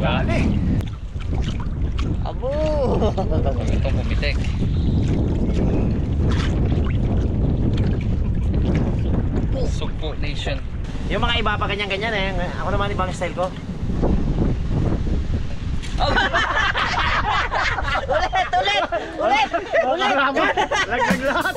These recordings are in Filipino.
Galing. Abo! Itong pumitik. Sugpo Nation. Yung mga iba pa ganyan-ganyan eh. Ako naman ibang style ko. Ulit! Laglag lahat.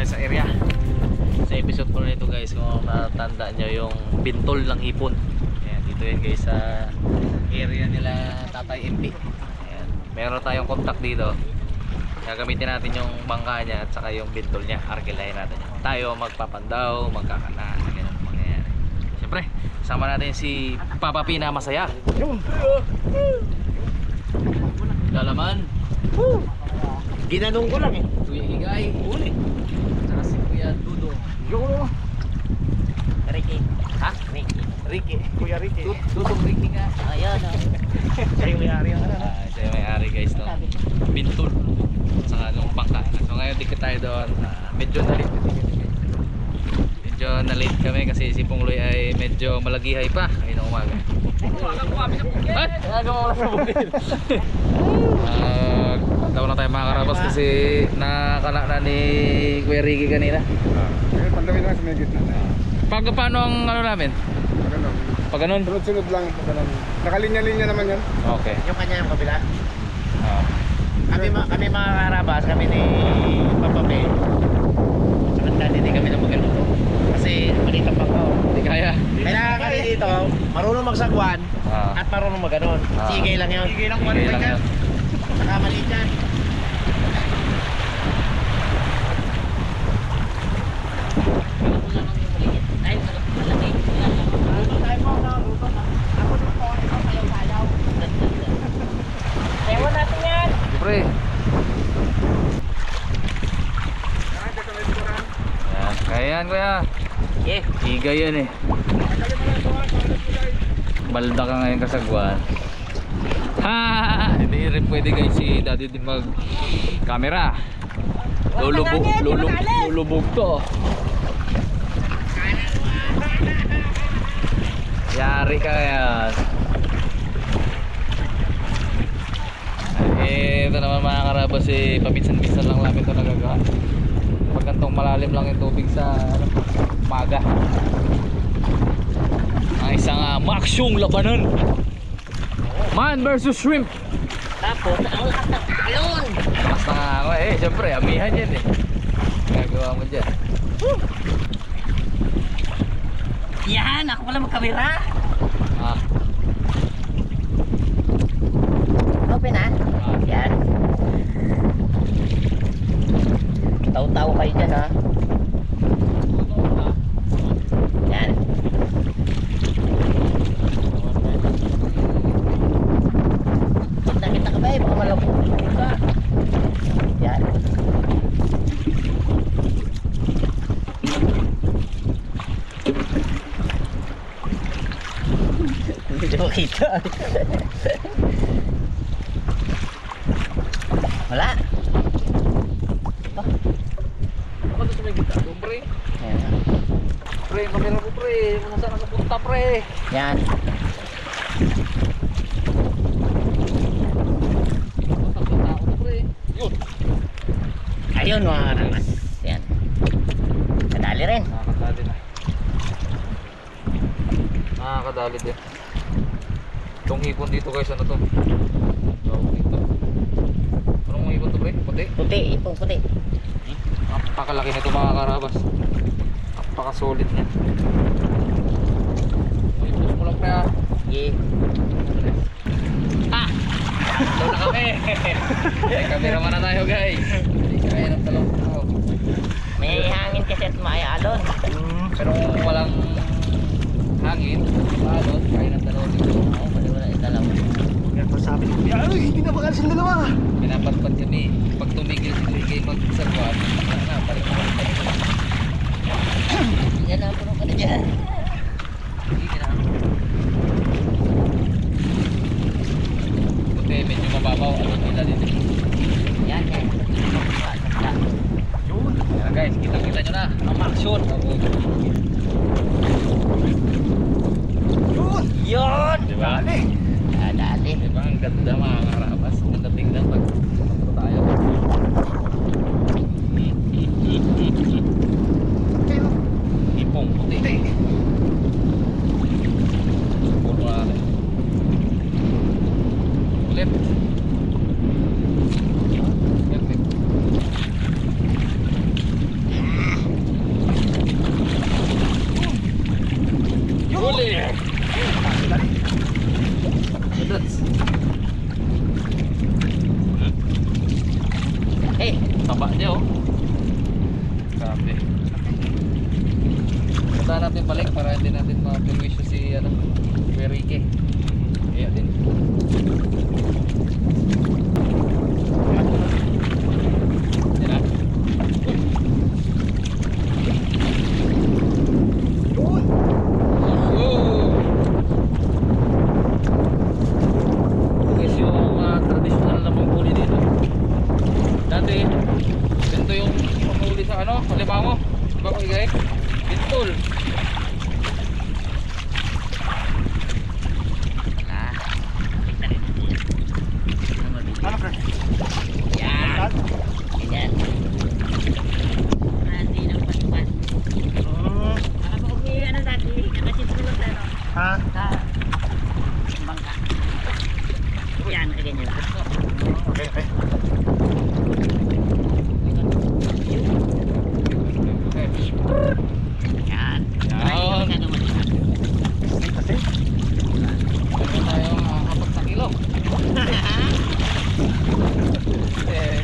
Sa area sa episode ko na ito guys, kung natatandaan nyo yung bintol ng hipon. Ayan, dito yan guys sa area nila Tatay MP. Ayan, meron tayong contact dito, gagamitin natin yung bangka niya at saka yung bintol niya, arkilahin natin yan. Tayo magpapandaw, magkakana, ganyan mangyayari. Siyempre sama natin si Papa P na masaya. Lalaman Ginanong ko lang eh. Kuya Igay uli. Saka si Kuya Dudo. Yo. Ricky. Ha? Ricky. Kuya Ricky. Dudong Ricky nga. Ayan ah. Siya yung may-ari yung ano. Siya yung may-ari guys no. Bintol. Saka nung bangka. So ngayon dikit tayo doon. Medyo na-late kami kasi si Pungloy ay medyo malagihay pa. Ayun ang umaga. Ay! Aga mo wala sa bukid. Tawa na tayo mga karabas kasi nakakala na ni Kuya Ricky kanina. Pandawin lang sa may gitna. Paano ang ano namin? Ganun. Pag ganun? Sunod-sunod lang. Nakalinya-linya naman yan. Okay. Yung kanya yung kabila. Ah. Kami mga karabas, kami ni Papa P. Samantala hindi kami na magluto. Kasi maliit ang bangka. Hindi kaya. Kailangan kami dito, marunong magsagwan at marunong maganon. Sigay lang yun. Sigay lang Sige lang yan. Saka maliit yan. Ewan natin yan. Siyempre. Yan. Kaya yan kuya. Yeah. Higa yan eh. Balda ka ngayon kasagwan. Ha! Hindi rin pwede guys si daddy din mag camera. Lulubog to. Yari ka yan. Ito naman mga karabas eh, paminsan-minsan lang namin ito nagagawa. Pag gantong malalim lang yung tubig sa maga. Ang isang maksyong labanan. Man versus shrimp. Tapos, ang lakas ng talon. Basta nga ako eh, syempre amihan yan eh. Gagawa mo dyan. Yan, ako pala magkamera. Ah, Open ah. Yan. Taw-taw kayo dyan ha. Yan. Kita-kita ka ba eh, baka malabog ka. Yan. Hindi mo kita. Wala. ako sa may gitna doon pre. Yan. Pre, kamera ko pre, kung saan ako punta pre. Yan. Punta ako pre. Yun. Ayun mga karamas. Yan. Kadali rin. Nakakadali na. nakadali din. Itong hipon dito guys, ano to? Tawag dito. Anong hipon to pre? Puti? Puti, ipong puti. Napakalaki nito mga karabas. Napaka-solid niya. May push mo lang pre ah. Yeah. Ah! Talo na kami! May camera man na tayo guys. Hindi kaya ng talong tao. May hangin kasi at maayalon. Pero kung walang hangin, maalon, kaya ng talong dito. Oo, pwede wala italaw. Yan pa sabi ni Kuya, ay, hindi na makalas yung dalawa. Pinapatpat kami. Pag tumigil si Kuya mag-sarwan, na, balik na balik. Yan na, puno ka na dyan. Hindi na. Buti, medyo mababaw. Alon nila dito. Yan, yan. Yun. Ayan guys, kita-kita nyo na. Ang action. Yun. Yun! Diba? Dali. Dali. Diba? Ang ganda mga karabas. Ang ganda tingnan pag magpunta tayo. Pero, Ipong puti. Puro natin. Ulit. Ulit. Huli! That's Eh, taba niya oh. Grabe. Punta natin balik para hindi natin ma-permission si ano, Kuya Ricky. Kaya din. Yan na. yun. Oh! Ito guys yung traditional na panghuli dito. Dati, ganito yung panghuli sa ano, Alimango. Diba ko igay? Bintol. Ano, pre? yan. Ganyan. Hindi nang pasukan. Ako umiiya na dati. Kasi tulog na no. Ha? Sa bangka. Yan, ganyan. Okay, okay. Yan. Yan. Ay, naman. Kasi, Meron tayong 4 na kilo. Eh,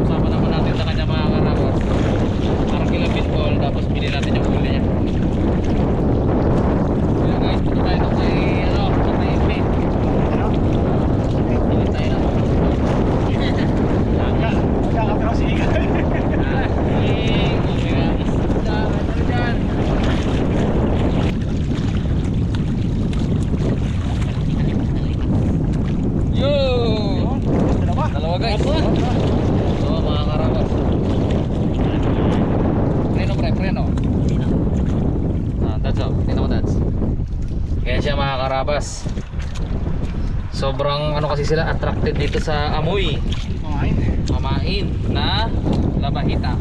kasama naman natin sa kanya mga karabas. Parang kilo bintol, tapos bili natin yung huli niya. Kaya guys, punta tayo doon kay ano, sa TFP. ano? Bili tayo na. Magkakapiro si Iga. Yo! Dalawa. Dalawa guys. Oo mga karabas. Preno pre, preno. That's all. Tingnan mo that's. Kaya siya mga karabas. Sobrang ano kasi sila attracted dito sa amoy. Kumain. Mamain na labahita.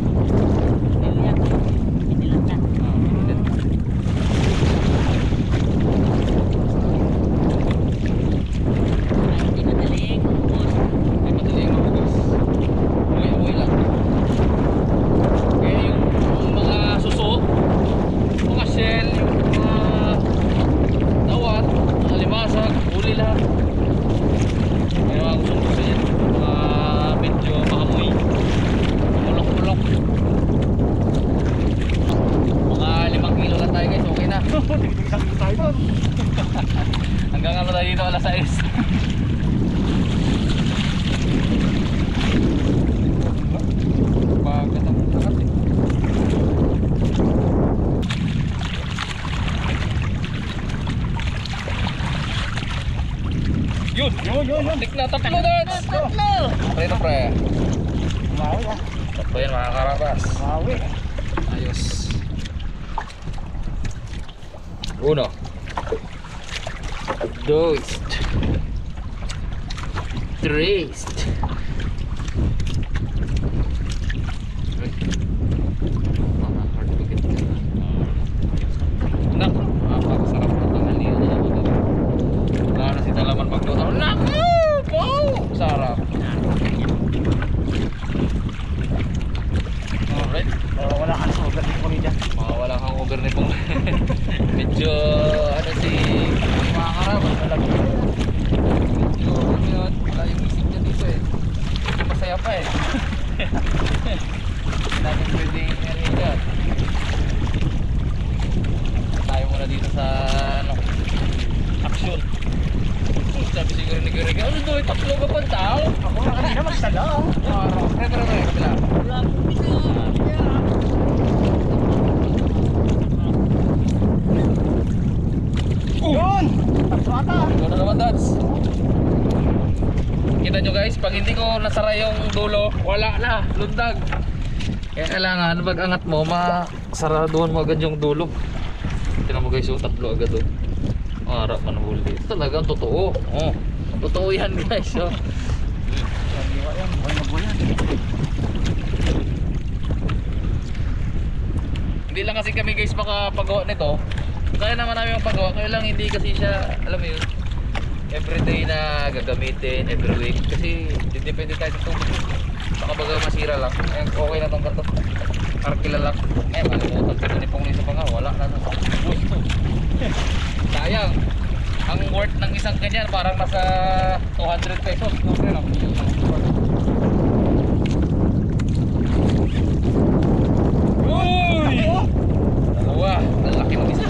Ay madaling mabugas. Amoy lang. Kaya yung mga suso, mga shell, yung mga dawat, mga limasag, huli lahat. Kaya mga gusto yan. Mga medyo maamoy. Mulok-mulok. Mga 5 kilo lang tayo guys, okay na. Tigil-isang kilo tayo doon. Hanggang ano tayo dito, alas 6. Bagat ang takat eh. Yun! Yun. Tik na, tatlo dance! Pre na pre. Kumawi ah. Tatlo yan mga karabas. Kumawi. Ayos. Uno. Dos. Tres. Naku, napakasarap ng tanghalian na ako dito. Wala na si Dalaman magluto. Naku! Wow! Sarap. Alright. Wala ka na sa ugat dito kami dyan. Wala kang over ni Pong. Medyo ano si mga karaban. Medyo ano yun. Wala yung isip niya dito eh. Medyo masaya pa eh. Namin pwedeng ano dyan. Tayo muna dito sa ano, action. Sabi siguro ni Gary, ano doon? Tatlo ka pa tao? Ako na kanina magsala. Pero kapila. Wala ko dito. Yun! Tatlo ata. Ikaw na naman, Dads. Kita nyo guys, pag hindi ko nasara yung dulo, wala na, lundag. Kaya kailangan pag angat mo, masaraduhan mo agad yung dulo. Tignan mo guys, oh, tatlo agad oh. Harap man huli. Ito talagang totoo. Oh, totoo yan guys. Oh. Diba yan? Buhay na buhay yan. Hindi lang kasi kami guys makapagawa nito. Kaya naman namin yung pagawa, kaya lang hindi kasi siya, alam mo yun, everyday na gagamitin, every week. Kasi depende tayo sa tubig. Baka baga masira lang. Ayan, okay na itong kanto. Arkila lang. Eh, malimutan ko ni Pong Lisa pa nga. Wala na. Gusto. Sayang. Ang worth ng isang ganyan parang nasa 200 pesos. Okay lang. Uy! Dalawa. Ang laki ng isa.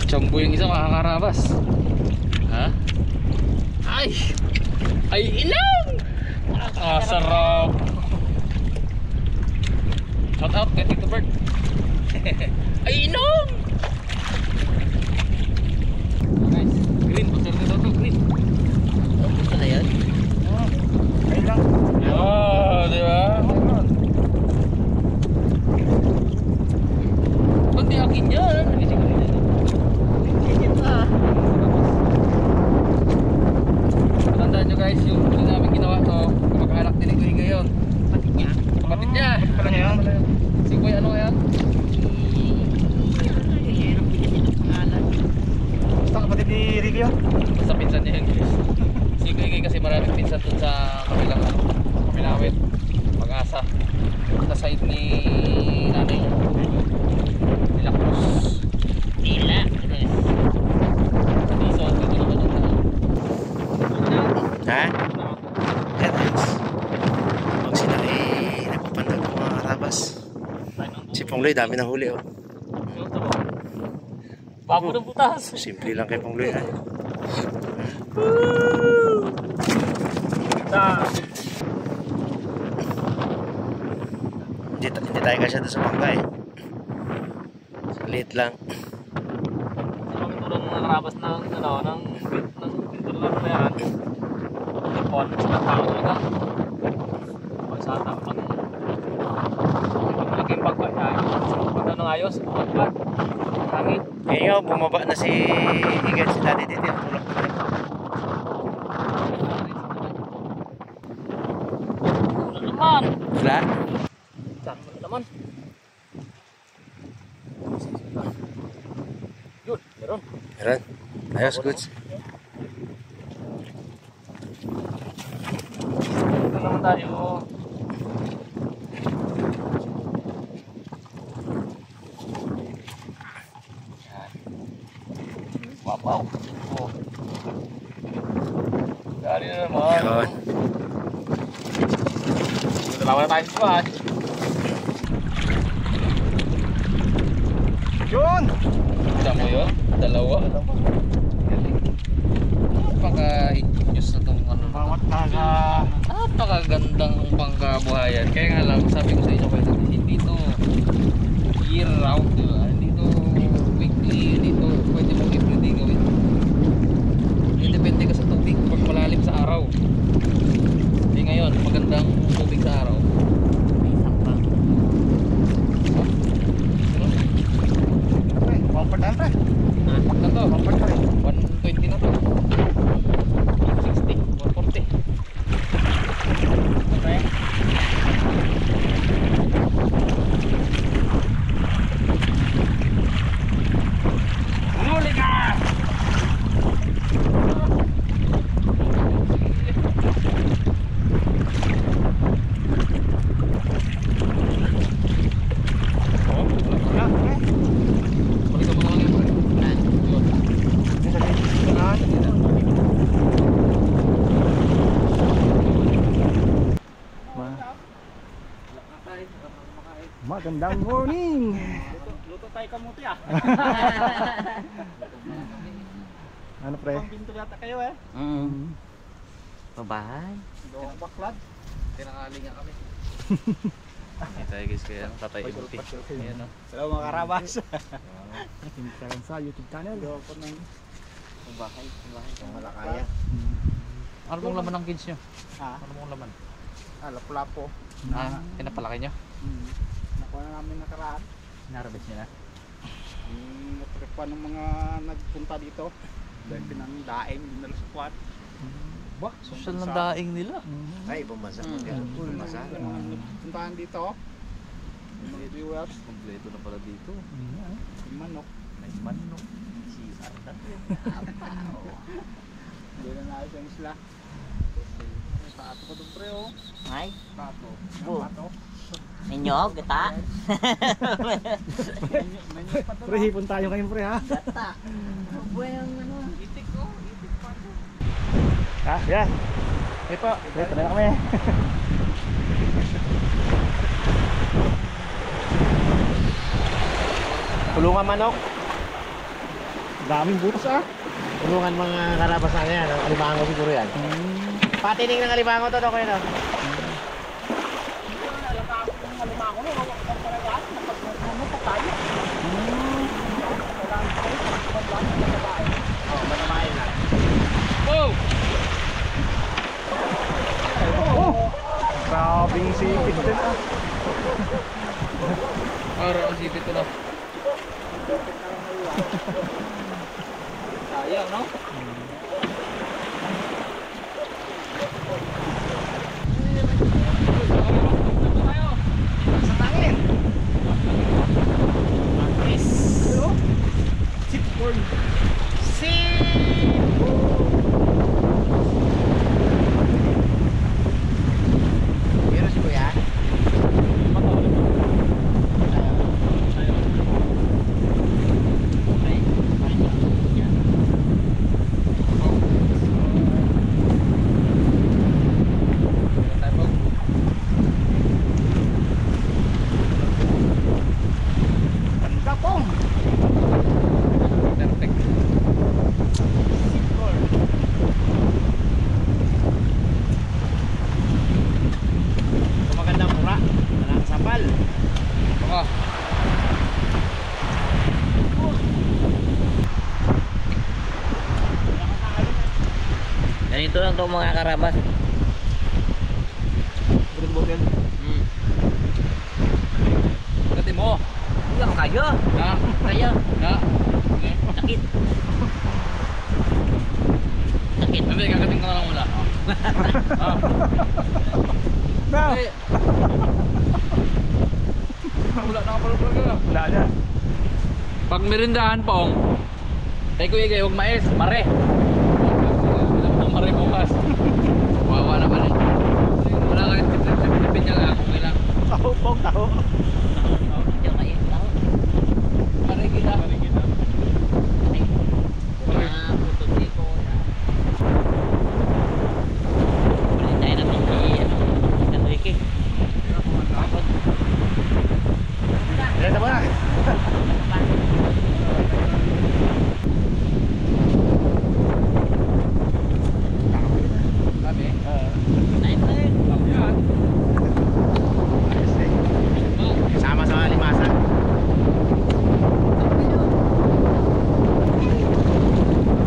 Chambo yung isa makakarabas. Ha? Ay! Ay ilang! Nakakasarap! Shout out kay Tito Bert. Ay inom! Guys, green. Pasar nito to, green. Ito na yan? Ayun lang. Oh, di ba? Kundi akin yan. Tandaan nyo guys, yung huli namin ginawa to, kamag-anak din ito ngayon. Kapatid niya. Kapatid niya. Pala niya yan. Si Kuya ano kaya? Basta kapatid ni Ricky yun. Basta pinsan niya yun guys. Si Kuya kasi maraming pinsan dun sa kabilang ano, Pinawit, Pag-asa. Sa side ni nanay niya. Nila Cruz. Nila Cruz. Dito naman yung tao. Ha? Yan guys. Pag sila ay nagpapandag ng mga karabas. Si Pongloy, dami ng huli oh. Babo ng butas. Simple lang kay Pongloy ha. Hindi tayo kasi doon sa bangka eh. Liit lang. Kami tulong mga karabas ng ano, ng pintulan na yan. Ipon, sa tao talaga. Pag sa tao, pag naging pagpag niya, pag ano ayos, pagpag, hangin. Ngayon, bumaba na si Igan, si Daddy dito. Tulak na rin. Ano naman? Wala. Saan mo naman? Yun, meron. Meron. Ayos, goods. Ito naman tayo. Yan. Wow. Oh. Dali na naman. Yun. Dalawa na tayo sa buwan. Yun! Kita mo yun? Dalawa. Napaka-ingenious na itong ano. Bawat naga. Napakagandang pangkabuhayan. Kaya nga lang, sabi ko sa inyo kayo, hindi ito year round, diba? Hindi ito weekly, hindi ito pwede mong everyday gawin. Depende ka sa tubig pag malalim sa araw. Hindi ngayon, magandang tubig sa araw. May sampa. Comfort na pre. Ito, Comfort pa rin. 120 na to. 160, 140. Magandang morning. Luto tayo kamuti ah. Ano pre? Pinto yata kayo eh. Babahay. Gawang baklad. Tinangali nga kami. Hindi tayo guys kaya tatay MP. Ayan o. Hello mga karabas. Tingnan sa YouTube channel. Gawa ko ng Babahay. Malakaya. Ano pong laman ng kids nyo? Ha? Ano pong laman? Lapu-lapo. Pinapalaki nyo? Nakuha na namin nakaraan. Narabis nyo na? Natripan ng mga nagpunta dito. Dahil pinaming daing, dinala sa kwat. Bah, social ng daing nila. Ay, bumasa. Bumasa. Puntahan dito. Mga viewers. Kompleto na pala dito. Yung manok. May manok. CR na yun. Hindi na naayos ang isla. Pato ko doon pre oh. Ay, Pato. Bu. Pato. ninyo, gata. Pre, hipon tayo ngayon pre ha. Gata. Buwang ano. Itik ko. Itik pa ko. Ha? Yan. Ito. Ito na kami. Tulungan manok. Daming butas ah. Tulungan mga karabas na yan. Alimango siguro yan. Patining ng alimango to, Dokoy, no? Oh! Grabing sipit din ah. Araw ang sipit ko na. Sayang, no? Sa tangin. Hello? Sipcorn. Pero si Kuya? Ganda pong. Perfect. Sipcorn. Magandang mura. Walang sapal. Baka. Ganito lang to mga karabas. Butil-butil. Pagkati mo. Lang kayo. Na. Kayo. Na. Sakit. Sakit. Hindi, kakating ka na lang mula. Ah. Na. Hindi. Wala na ka pala pala. Wala na. Pag merindahan pong, kay Kuya Gay, huwag mais, mare. Huwag mare bukas. Wawa naman eh. Wala ka rin tipin niya lang, okay lang. Taho pong, taho. Diyan kayo. Tao. Mare kita. Mare kita. Ah, puto dito. Balik tayo ng mga ano iki. Dito ba? Sabi, Tayo pa rin. yan. Ayos eh. Sama sa limasan.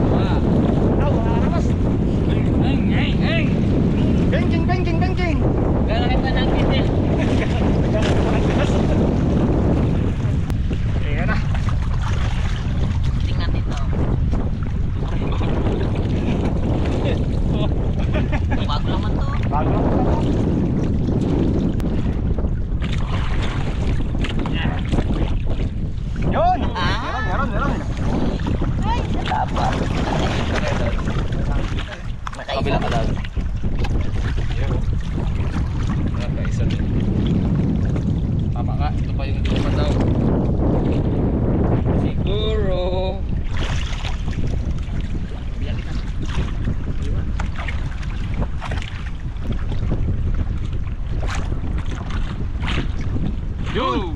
Wala. Oh, harabas. Heng! Benking, benking, benking. Galakit pa ng kitil. Ayan na. Tingnan dito. Bago naman to. Bago lang po. Yun! Ah. Meron. Ay, tapa. Kabila ka lang. Isa din. Tama ka, ito pa yung dito daw. Siguro. Yo!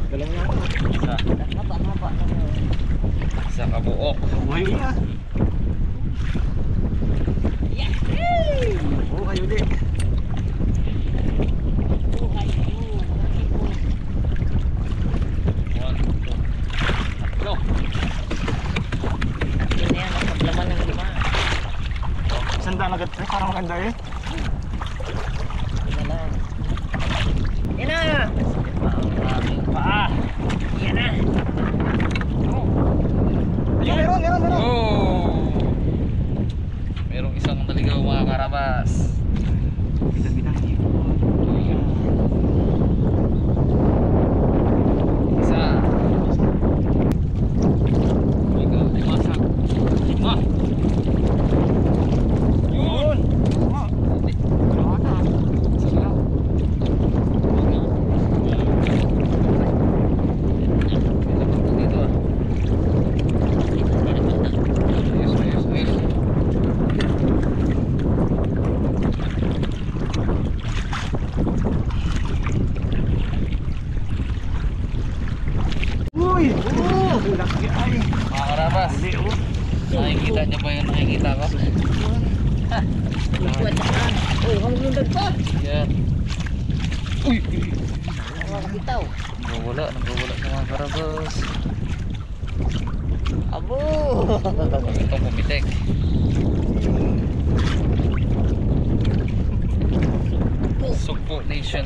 Dalawa na ako. Isa. Isa kabuok. Buhay niya. Oo, kayo din. One, two. Go. Sanda agad pre, parang maganda eh. Paa. Ayun, meron. Oh! Merong isang naligaw mga karabas. Bidang-bidang dito. Isa. Ikaw, iwasak. Ah! Yun! Oo. Hindi. Dalawa na. Isa lang. Dito ah. Ayos. Uy! Oo! Laki ay. Mga karabas, Hindi oh. nakikita niyo ba yung nakikita ko? Yan. Uy! Nagwawala sa mga karabas. Itong pumitik. Sugpo Nation.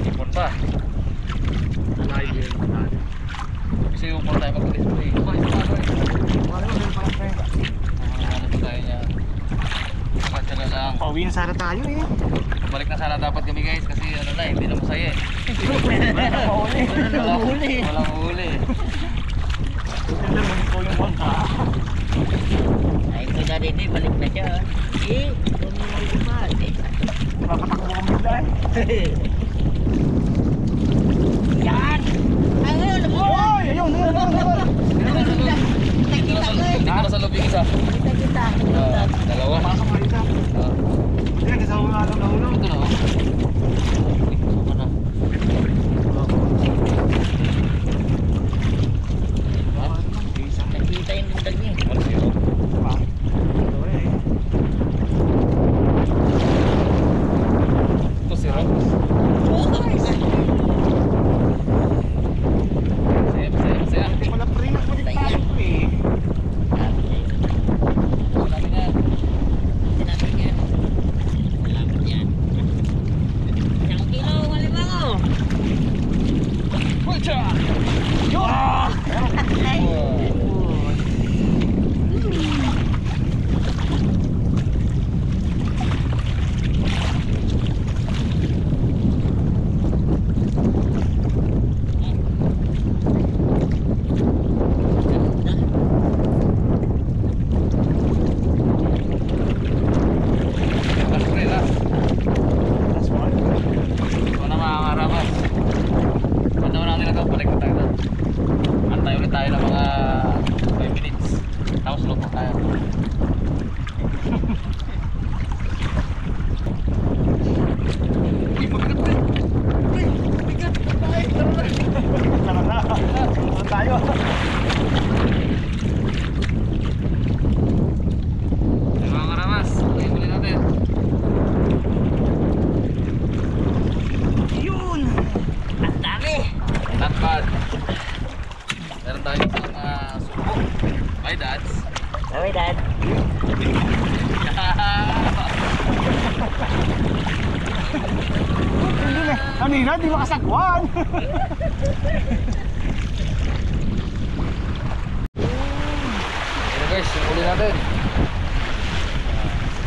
Ipon pa. Live yun. Kasi yung po tayo mag-display. Ano tayo niya? Kapatsaga lang. Pauwi na sana tayo eh. Balik na sana dapat kami guys kasi ano na hindi na masaya eh. Walang huli. Walang huli. Bukan lang muli ko yung bangka. Balik na siya. Makatakbo kami dahil. Yan! Ayun! Uy! Ayun! Dito na sa loob yung isa. Kita. Dalawa. Pasok kayo isa. Ah, Hindi, sa ulo na ulo. ito na oh. Uy, ano? Nakita yung mundag niya. Ano sa'yo? Ito si Rob. Masaya. Hindi pala pre, nagpalit tayo eh. Sabi nga. Sinabi niya. Salamat yan. Isang kilo, halimango. Pucha! Last pre, last. Last one. Ito na mga karabas. Ano naman ang nilagaw? Balik na tayo na. Antay ulit tayo ng mga 5 minutes. Tapos lupok tayo. Uy, mabigat pre! Uy, mabigat! Ay, tara na! Tara na. Tara tayo. Ay, mga karabas, ulit ulit natin. Yun! Ang dami. Not bad. Meron tayo sa mga suko. My dads. Sabi, Dad. Hindi na. Kanina, di makasagwan. Ito guys, yung uli natin.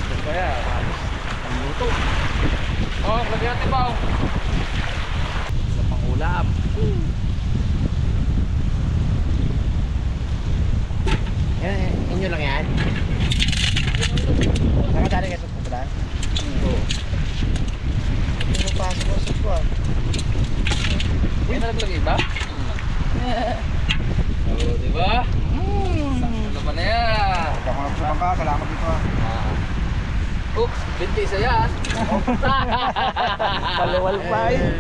Ito kaya, ang luto. Oh, lagyan natin ba? Sa pangulam. Yan, inyo lang yan. Nakadali ka sa pupulan? Oo. Hindi mo pasok ko sa buwan. Uy, nalaglag iba? Oh, di ba? Ano ba na yan? Ako lang sa bangka, salamat dito ah. Oops, 20 isa yan. Palawal pa eh.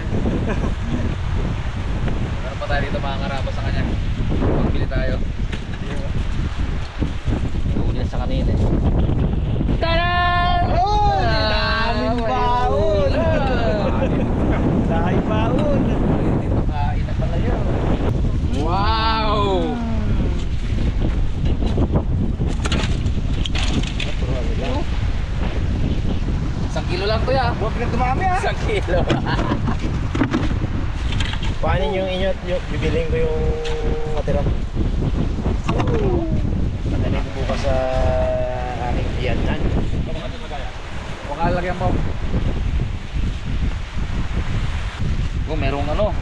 Meron pa tayo dito mga karabas sa kanya. Pagbili tayo. Huli sa kanina eh. Taran! Oh, daming baon. Dahil baon. Pakain na pala yun. Wow! Isang kilo lang to ya. Huwag na dumami ah. Isang kilo. Paano yung inyo, bibiling ko yung natira. Madaling ko bukas sa aking tiyanan. Baka lagyan mo. Oh, merong ano.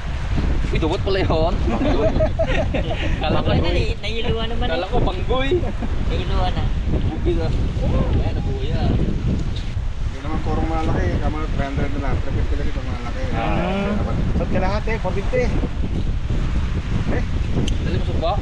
Uy, dugot pala yun. Kala ko, Nayiluan naman kala ko banggoy. Nayiluan na. Bugi na. Ayan, nabuhay na. Hindi naman purong malaki. Kama 300 na lang. 350 lang itong malaki. So, kalahati, 450. Dali mo ba?